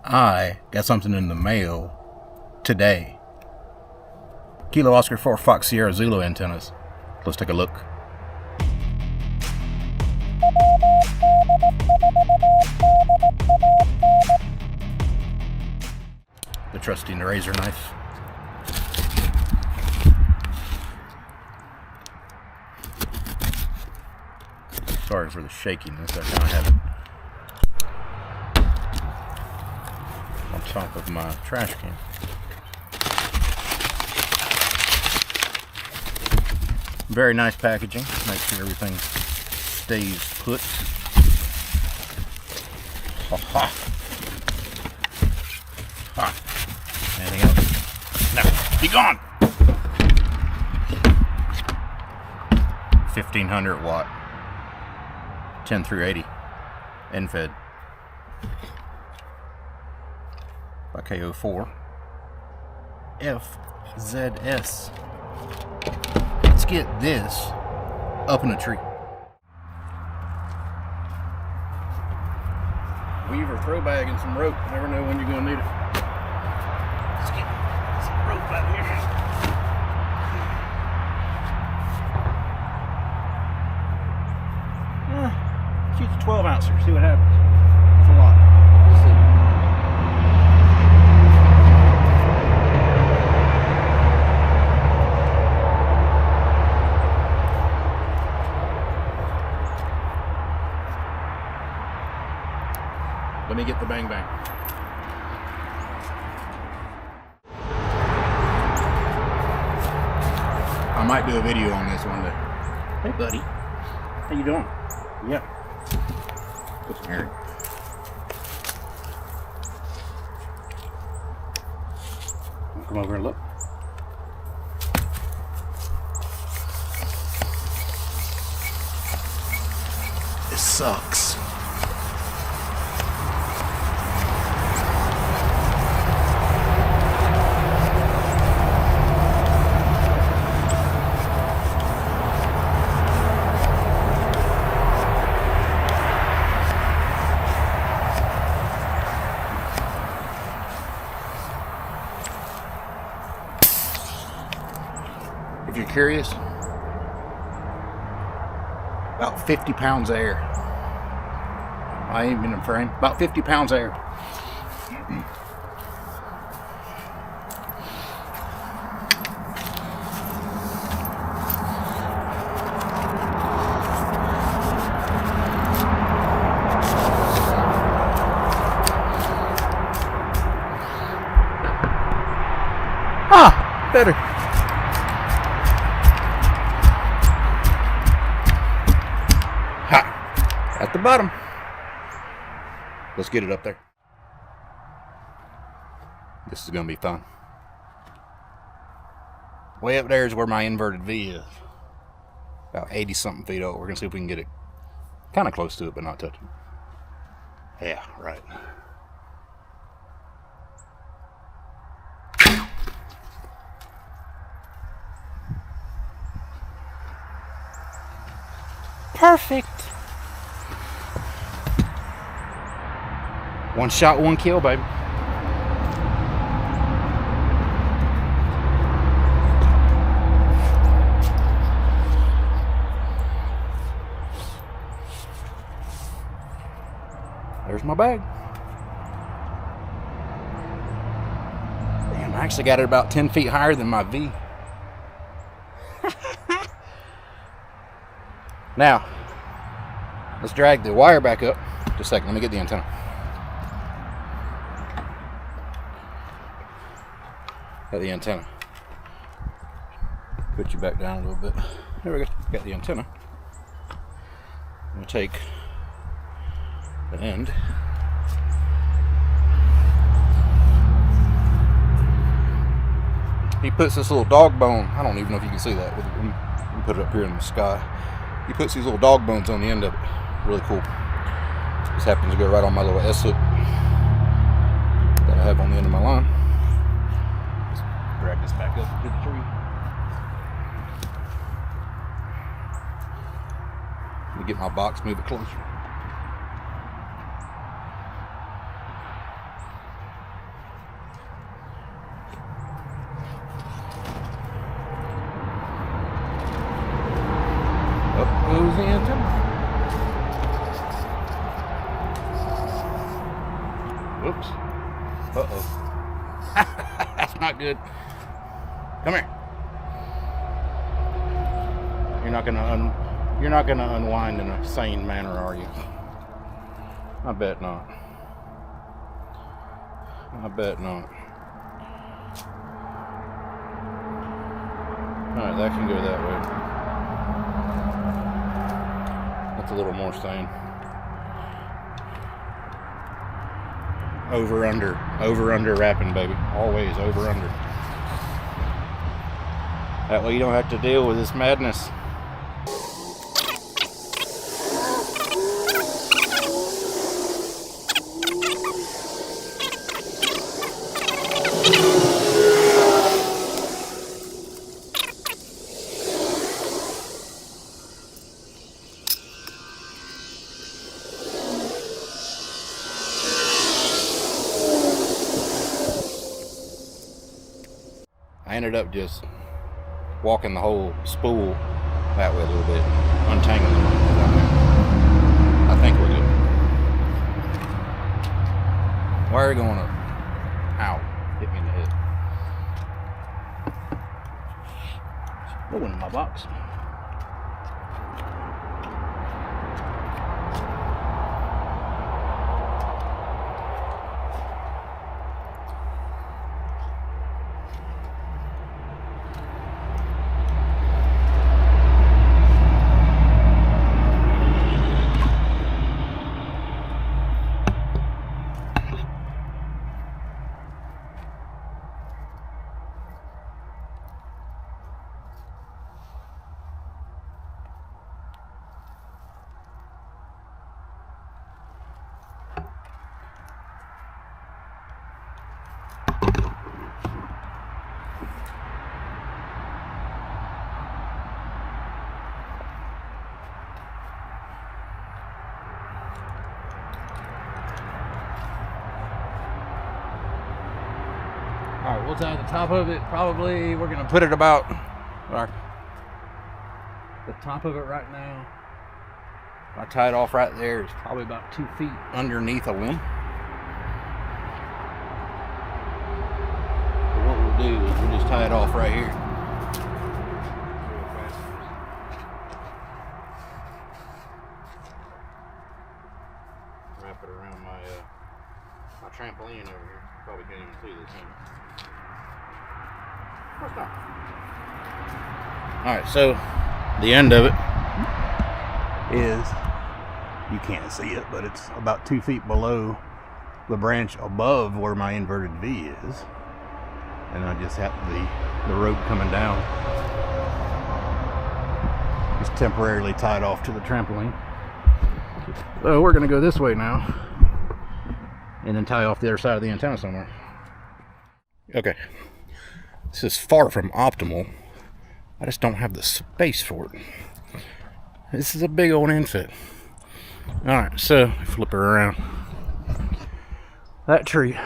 I got something in the mail today. Kilo Oscar 4 Fox Sierra Zulu antennas. Let's take a look. The trusty razor knife. Sorry for the shakiness, I kind of have it on top of my trash can. Very nice packaging. Make sure everything stays put. Ha ha. Ha. Anything else? No. Be gone. 1500 watt. 10 through 80. Efhw. By KO4. FZS. Let's get this up in a tree. Weaver throw bag and some rope. Never know when you're going to need it. Let's get some rope out here. Shoot the 12 ouncer. See what happens. That's a lot. Let's see. Let me get the bang bang. I might do a video on this one day. Hey buddy, how you doing? Yeah. Put some hair. Come over and look. This sucks. If you're curious, about 50 pounds of air. I ain't been afraid. About 50 pounds of air. Ah, better. At the bottom. Let's get it up there. This is going to be fun. Way up there is where my inverted V is. About 80 something feet over. We're going to see if we can get it kind of close to it, but not touch it. Yeah, right. Perfect. One shot, one kill, baby. There's my bag. Damn, I actually got it about 10 feet higher than my V. Now, let's drag the wire back up. Just a second, let me get the antenna. Got the antenna. Put you back down a little bit. There we go. Got the antenna. I'm going to take the end. He puts this little dog bone. I don't even know if you can see that. We can put it up here in the sky. He puts these little dog bones on the end of it. Really cool. This happens to go right on my little S hook that I have on the end of my line. Drag this back up to the tree. Let me get my box, move it closer. Whoops. Uh-oh. That's not good. Come here. You're not gonna unwind in a sane manner, are you? I bet not. I bet not. Alright, that can go that way. That's a little more sane. Over, under wrapping, baby. Always over, under. That way you don't have to deal with this madness. I ended up just walking the whole spool that way a little bit, untangling them. I think we're good. Wire going up. Ow. Hit me in the head. That went in my box. Alright, we'll tie the top of it. Probably we're gonna put it about the top of it right now. If I tie it off right there, it's probably about 2 feet underneath a limb. But what we'll do is we'll just tie it off right here. Wrap it around my trampoline over here. Probably can't even see this thing. Alright, so the end of it is, you can't see it, but it's about 2 feet below the branch above where my inverted V is. And I just have the rope coming down. Just temporarily tied off to the trampoline. So we're going to go this way now. And then tie off the other side of the antenna somewhere. Okay. This is far from optimal. I just don't have the space for it. This is a big old infit. Alright, so flip her around. That tree,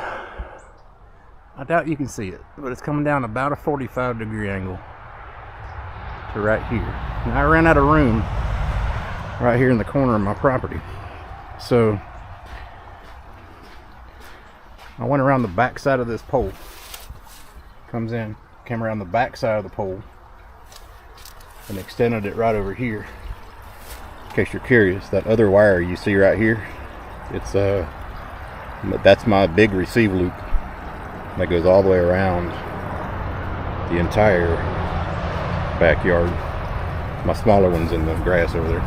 I doubt you can see it, but it's coming down about a 45-degree angle to right here. Now I ran out of room right here in the corner of my property. So I went around the back side of this pole. Came around the back side of the pole and extended it right over here. In case you're curious, that other wire you see right here, it's that's my big receive loop that goes all the way around the entire backyard. My smaller one's in the grass over there.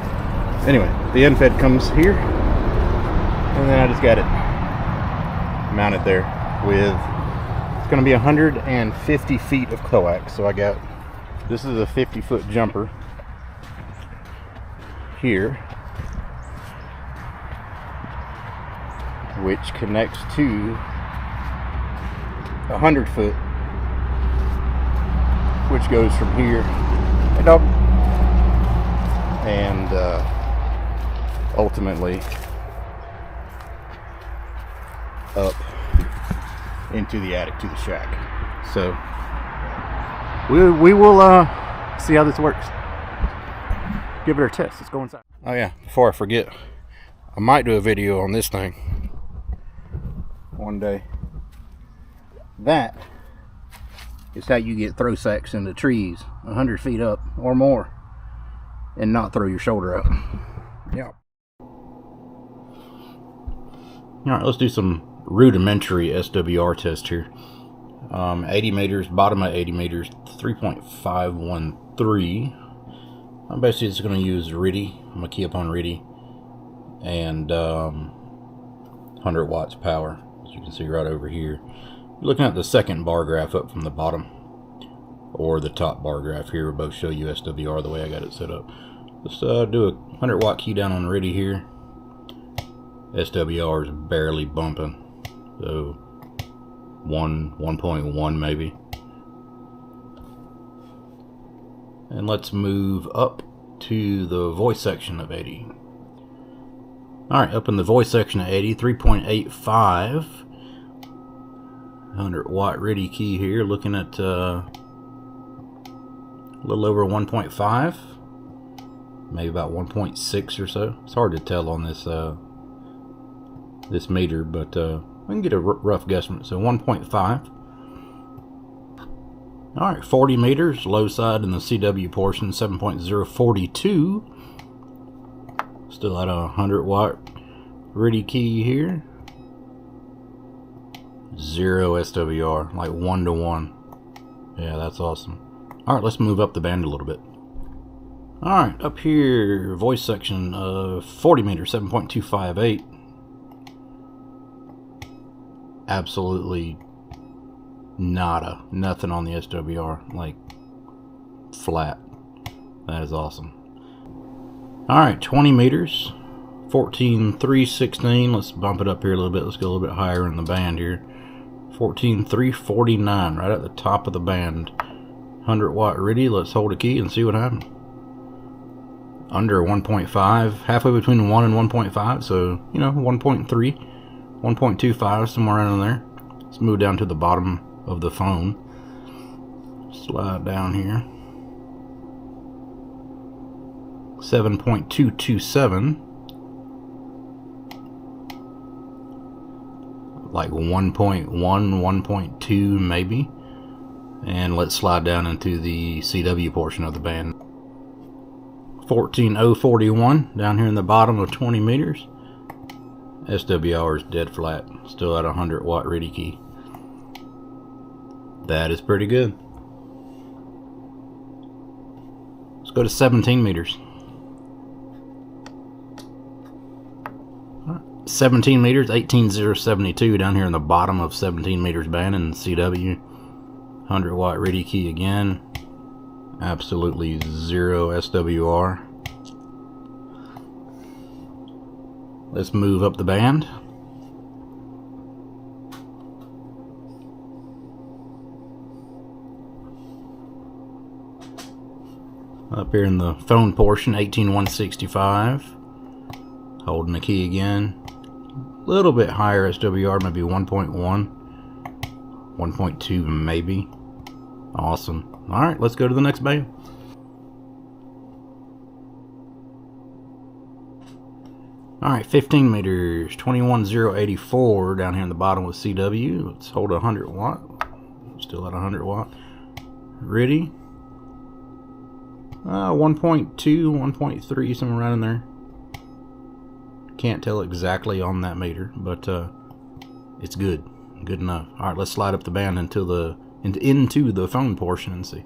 Anyway, the end fed comes here, and then I just got it mounted there with, it's going to be 150 feet of coax. So I got, this is a 50-foot jumper here, which connects to 100 foot, which goes from here, hey dog, and ultimately up into the attic to the shack. So we will see how this works. Give it a test. Let's go inside. Oh yeah, before I forget, I might do a video on this thing. one day. That is how you get throw sacks into trees 100 feet up or more and not throw your shoulder out. Yeah. Alright, let's do some rudimentary SWR test here. 80 meters, bottom of 80 meters, 3.513. I'm basically just going to use RIDI. I'm going to key up on RIDI. And 100 watts power, as you can see right over here. You're looking at the second bar graph up from the bottom, or the top bar graph here. Will both show you SWR the way I got it set up. Let's do a 100 watt key down on RIDI here. SWR is barely bumping, so 1.1 maybe. And let's move up to the voice section of 80. Alright, up in the voice section of 80, 3.85. 100 watt RIDI key here, looking at a little over 1.5. Maybe about 1.6 or so. It's hard to tell on this this meter, but we can get a rough guesstimate. So 1.5. Alright, 40 meters, low side in the CW portion, 7.042. Still at a 100 watt RIDI key here. 0 SWR, like 1 to 1. Yeah, that's awesome. Alright, let's move up the band a little bit. Alright, up here, voice section of 40 meters, 7.258. Absolutely nada. Nothing on the SWR. Like, flat. That is awesome. Alright, 20 meters, 14.316. Let's bump it up here a little bit. Let's go a little bit higher in the band here. 14.349, right at the top of the band. 100 watt RIDI. Let's hold a key and see what happens. Under 1.5, halfway between 1 and 1.5, so, you know, 1.3, 1.25, somewhere around there. Let's move down to the bottom of the phone. Slide down here. 7.227. Like 1.1, 1.2 maybe. And let's slide down into the CW portion of the band. 14.041 down here in the bottom of 20 meters. SWR is dead flat, still at a 100 watt RIDI key. That is pretty good. Let's go to 17 meters. 17 meters, 18.072 down here in the bottom of 17 meters band in CW. 100 watt RIDI key again. Absolutely 0 SWR. Let's move up the band. Up here in the phone portion, 18.165. Holding the key again. A little bit higher SWR, maybe 1.1. 1.2 maybe. Awesome. Alright, let's go to the next band. Alright, 15 meters, 21.084 down here in the bottom with CW. Let's hold 100 watt. Still at 100 watt. RIDI. 1.2, 1.3, somewhere around in there. Can't tell exactly on that meter, but it's good. Good enough. Alright, let's slide up the band into the phone portion and see.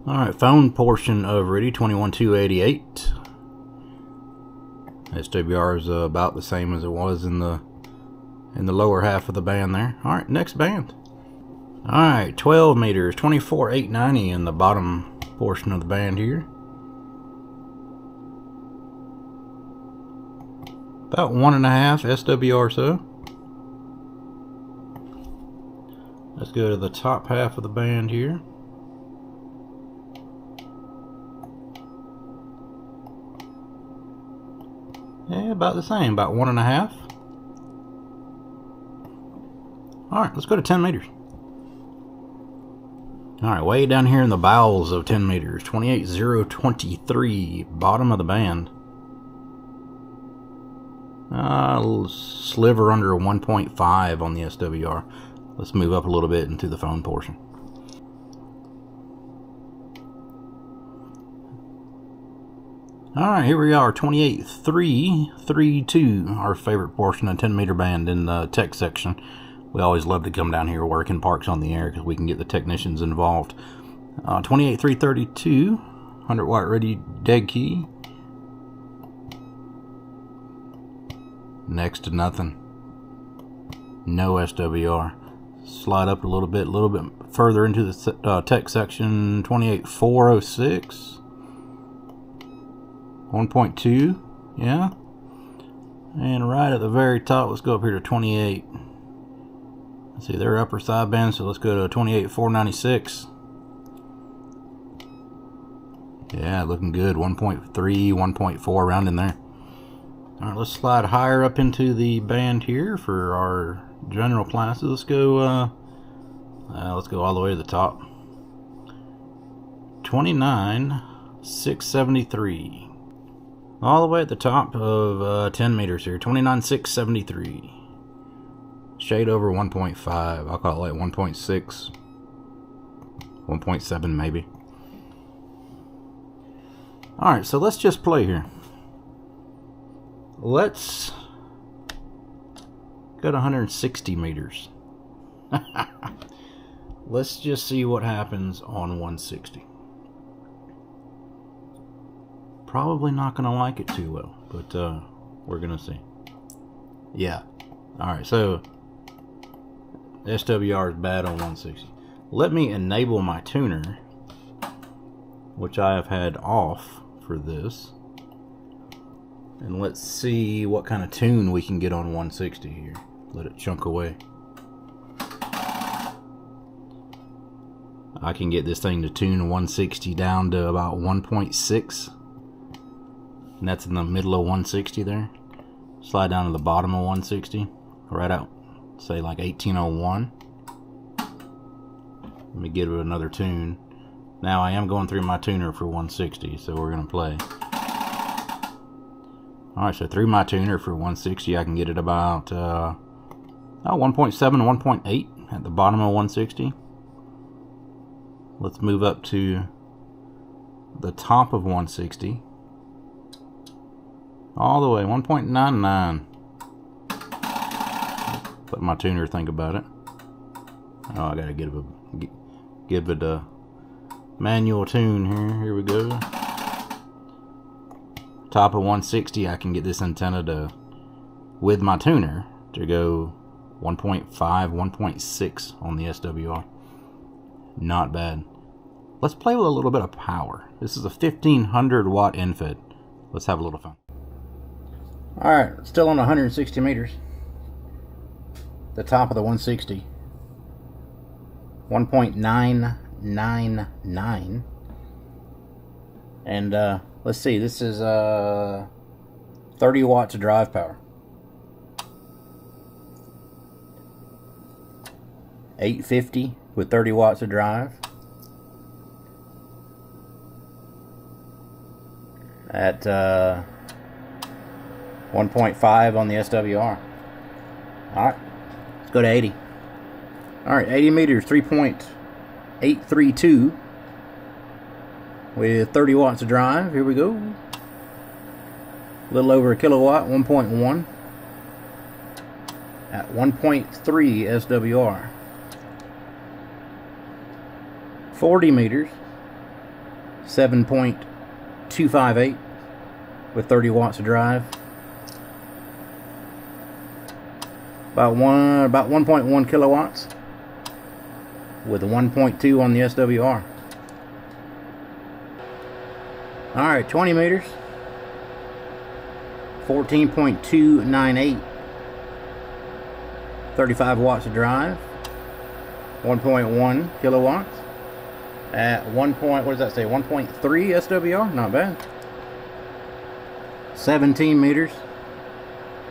Alright, phone portion of RIDI, 21.288. SWR is about the same as it was in the lower half of the band there. Alright, next band. Alright, 12 meters, 24.890 in the bottom portion of the band here. About 1.5 SWR or so. Let's go to the top half of the band here. Yeah, about the same, about 1.5. Alright, let's go to 10 meters. Alright, way down here in the bowels of 10 meters, 28,023, bottom of the band. A little sliver under 1.5 on the SWR. Let's move up a little bit into the phone portion. Alright, here we are, 28,332, our favorite portion of 10 meter band in the tech section. We always love to come down here, work in parks on the air, because we can get the technicians involved. 28,332, 100 watt ready dead key. Next to nothing. No SWR. Slide up a little bit further into the tech section. 28,406. 1.2, yeah. And right at the very top, let's go up here to 28. Let's see, they're upper sideband, so let's go to 28,496. Yeah, looking good. 1.3, 1.4, around in there. Alright, let's slide higher up into the band here for our general classes. Let's go all the way to the top. 29,673. All the way at the top of 10 meters here. 29,673. Shade over 1.5. I'll call it like 1.6. 1.7 maybe. Alright, so let's just play here. Let's go to 160 meters. Let's just see what happens on 160. Probably not going to like it too well, but we're going to see. Yeah. Alright, so SWR is bad on 160. Let me enable my tuner, which I have had off for this. And let's see what kind of tune we can get on 160 here. Let it chunk away. I can get this thing to tune 160 down to about 1.6. And that's in the middle of 160 there. Slide down to the bottom of 160. Right out, say like 1801. Let me give it another tune. Now I am going through my tuner for 160, so we're going to play. Alright, so through my tuner for 160, I can get it about 1.7, 1.8 at the bottom of 160. Let's move up to the top of 160. All the way, 1.99. Let my tuner think about it. Oh, I gotta give it a manual tune here. Here we go. Top of 160, I can get this antenna to, with my tuner, to go 1.5, 1.6 on the SWR. Not bad. Let's play with a little bit of power. This is a 1500 watt infed. Let's have a little fun. Alright, still on 160 meters. The top of the 160. 1.999. And let's see, this is 30 watts of drive power. 850 with 30 watts of drive. At 1.5 on the SWR. Alright, let's go to 80. Alright, 80 meters, 3.832 with 30 watts of drive. Here we go. A little over a kilowatt, 1.1 at 1.3 SWR. 40 meters, 7.258 with 30 watts of drive. About 1.1 kilowatts with a 1.2 on the SWR. Alright, 20 meters, 14.298, 35 watts of drive, 1.1 kilowatts at what does that say, 1.3 SWR, not bad. 17 meters,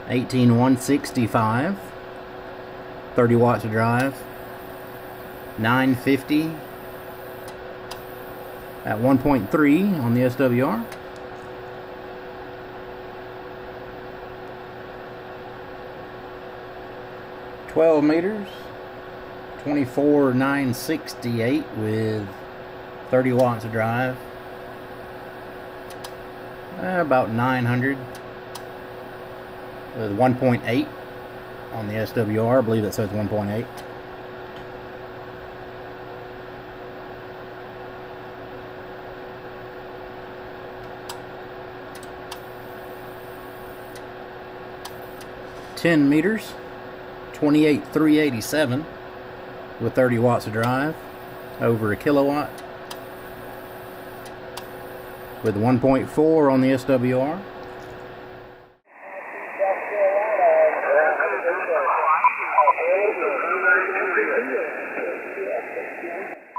18,165, 30 watts of drive, 950 at 1.3 on the SWR. "12 meters, 24,968 with 30 watts of drive. About 900 with 1.8 on the SWR. I believe that says 1.8. "10 meters, 28,387 with 30 watts of drive, over a kilowatt, with 1.4 on the SWR.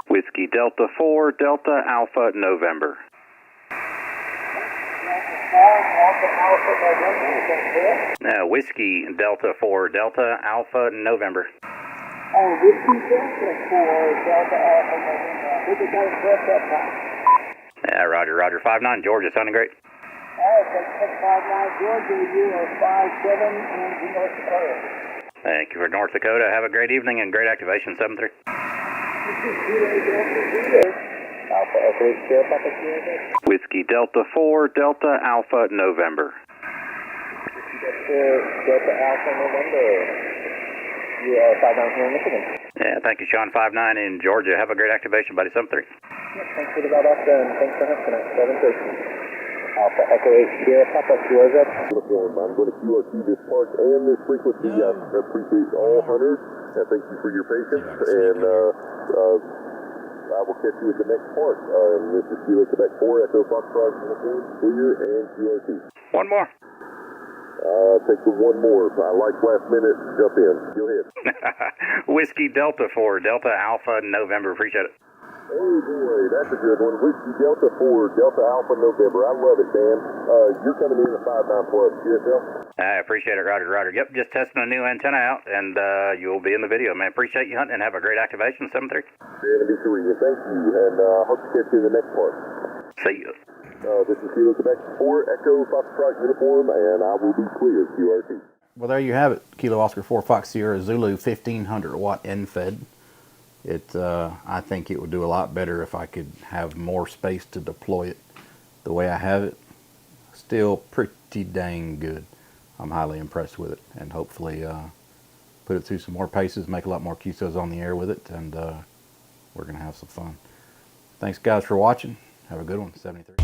Whiskey Delta 4, Delta Alpha November. Whiskey Delta 4, Delta Alpha November. Whiskey Delta 4, Delta Alpha November. I think we got it correct that time. Yeah, roger, roger. 5-9, Georgia, sounding great. Alright, that's 659 Georgia, you are 57 in North Dakota. Thank you for North Dakota. Have a great evening and great activation, 7-3. Alpha Echo Sierra Papa Sierra. Whiskey Delta 4, Delta Alpha November. Whiskey Delta 4, Delta Alpha November. You are 59 here in Michigan. Yeah, thank you, Sean. 5-9 in Georgia. Have a great activation, buddy, 7-3. Thanks for the bell back and thanks for hosting us, 7-3. Alpha Echo 8 Sierra Papa Sierra. I'm going to QRT this park and this frequency. I appreciate all hunters, and thank you for your patience. And I will catch you at the next park. This is Kilo Quebec 4, Echo Foxtrot, clear and QRT. One more. Take the one more. I like last minute. Jump in. Go ahead. Whiskey Delta 4, Delta Alpha November. Appreciate it. Oh boy, that's a good one. Whiskey Delta 4, Delta Alpha November. I love it, Dan. You're coming in at 5-9 plus. QSL? I appreciate it, Roger, Roger. Yep, just testing a new antenna out, and you'll be in the video, man. Appreciate you hunting, and have a great activation, 7-3. Dan and B3, and thank you, and hope to catch you in the next part. See you. This is Kilo Quebec 4, Echo Foxtrot uniform, and I will be clear, QRT. Well, there you have it. Kilo Oscar 4 Fox Sierra Zulu 1500 watt end-fed. I think it would do a lot better if I could have more space to deploy it the way I have it. Still pretty dang good. I'm highly impressed with it, and hopefully put it through some more paces, make a lot more QSOs on the air with it, and we're going to have some fun. Thanks, guys, for watching. Have a good one. 73.